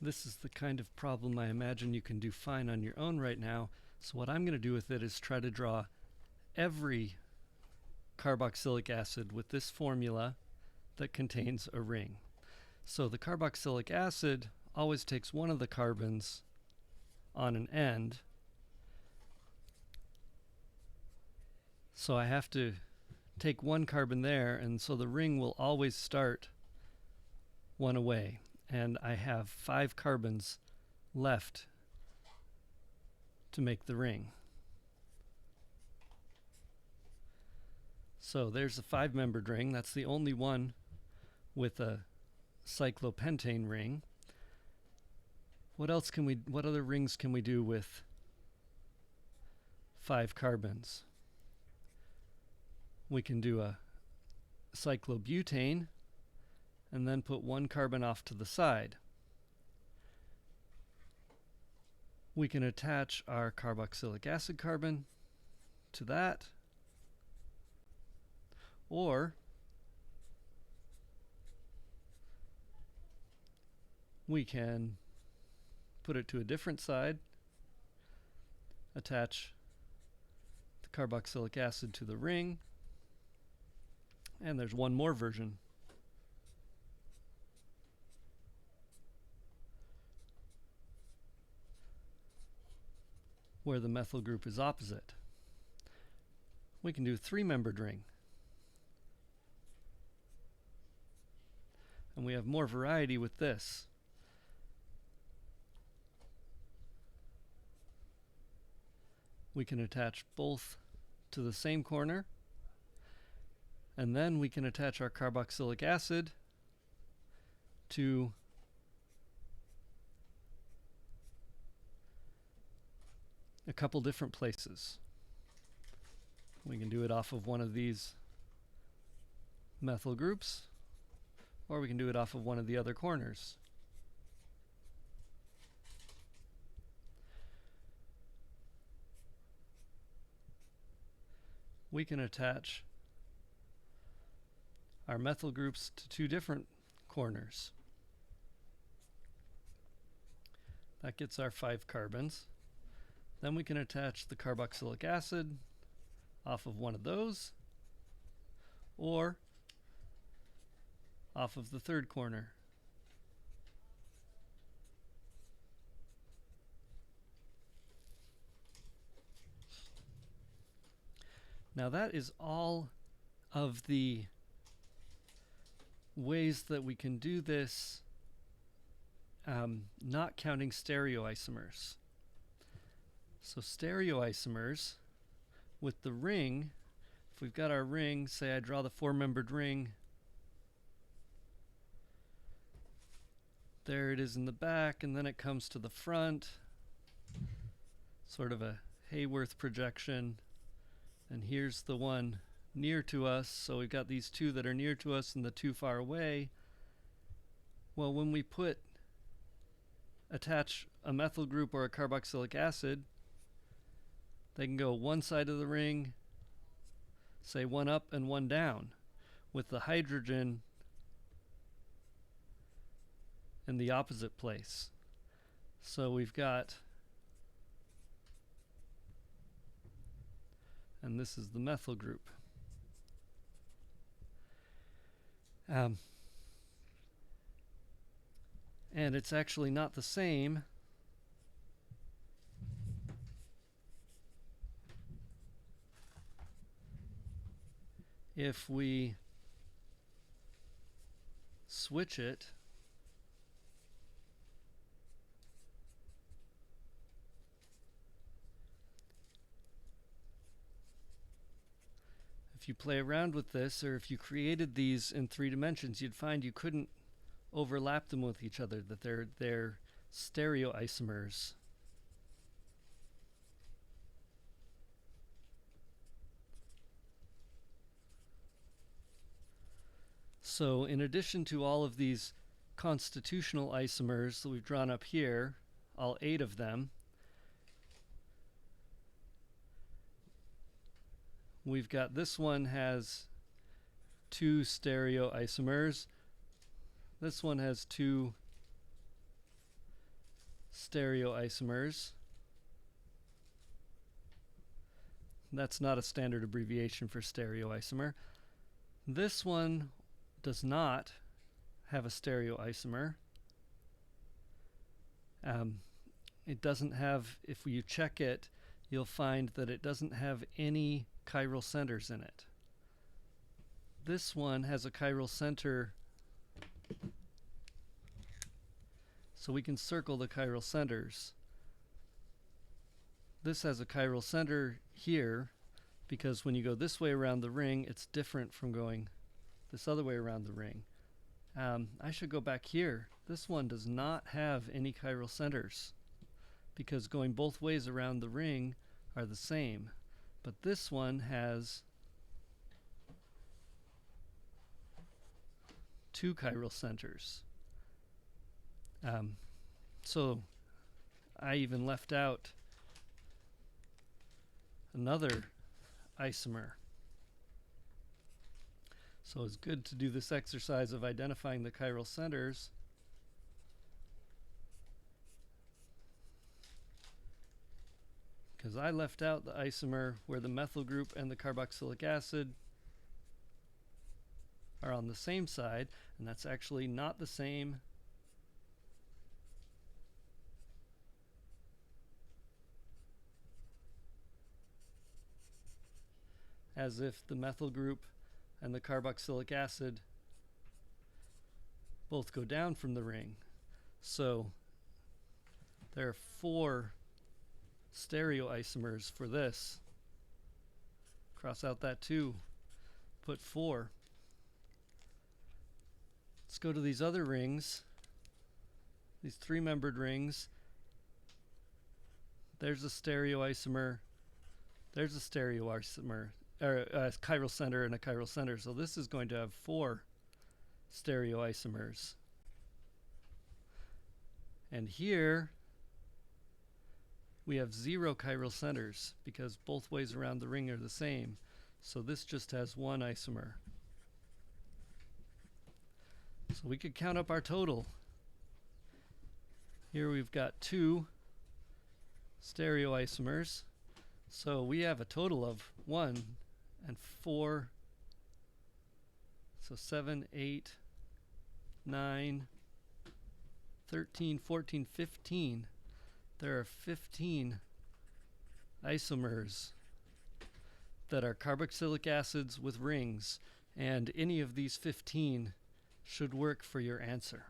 This is the kind of problem I imagine you can do fine on your own right now. So what I'm going to do with it is try to draw every carboxylic acid with this formula that contains a ring. So the carboxylic acid always takes one of the carbons on an end. So I have to take one carbon there, and so the ring will always start one away. And I have 5 carbons left to make the ring. So there's a 5-membered ring. That's the only one with a cyclopentane ring. What other rings can we do with 5 carbons? We can do a cyclobutane and then put 1 carbon off to the side. We can attach our carboxylic acid carbon to that, or we can put it to a different side, attach the carboxylic acid to the ring, and there's one more version. Where the methyl group is opposite. We can do a 3-membered ring. And we have more variety with this. We can attach both to the same corner, and then we can attach our carboxylic acid to a couple different places. We can do it off of one of these methyl groups, or we can do it off of one of the other corners. We can attach our methyl groups to 2 different corners. That gets our 5 carbons. Then we can attach the carboxylic acid off of one of those, or off of the 3rd corner. Now that is all of the ways that we can do this, not counting stereoisomers. So stereoisomers, with the ring, if we've got our ring, say I draw the 4-membered ring, there it is in the back, and then it comes to the front, sort of a Hayworth projection, and here's the one near to us. So we've got these 2 that are near to us and the 2 far away. Well, when we attach a methyl group or a carboxylic acid, they can go one side of the ring, say 1 up and 1 down, with the hydrogen in the opposite place. So we've got, and this is the methyl group. And it's actually not the same if we switch it if you play around with this, or if you created these in 3 dimensions, you'd find you couldn't overlap them with each other, that they're stereoisomers. So in addition to all of these constitutional isomers that we've drawn up here, all 8 of them, we've got this one has 2 stereoisomers. This one has 2 stereoisomers. That's not a standard abbreviation for stereoisomer. This one does not have a stereoisomer. It doesn't have, if you check it, you'll find that it doesn't have any chiral centers in it. This one has a chiral center, so we can circle the chiral centers. This has a chiral center here because when you go this way around the ring, it's different from going this other way around the ring. I should go back here. This one does not have any chiral centers because going both ways around the ring are the same. But this one has 2 chiral centers. So I even left out another isomer. So it's good to do this exercise of identifying the chiral centers. Because I left out the isomer where the methyl group and the carboxylic acid are on the same side, and that's actually not the same as if the methyl group and the carboxylic acid both go down from the ring. So there are 4 stereoisomers for this. Cross out that 2, put 4. Let's go to these other rings, these 3-membered rings. There's a stereoisomer, there's a stereoisomer, or a chiral center and a chiral center. So this is going to have 4 stereoisomers. And here we have 0 chiral centers because both ways around the ring are the same. So this just has 1 isomer. So we could count up our total. Here we've got 2 stereoisomers. So we have a total of 1 and 4. So 7, 8, 9, 13, 14, 15. There are 15 isomers that are carboxylic acids with rings, and any of these 15 should work for your answer.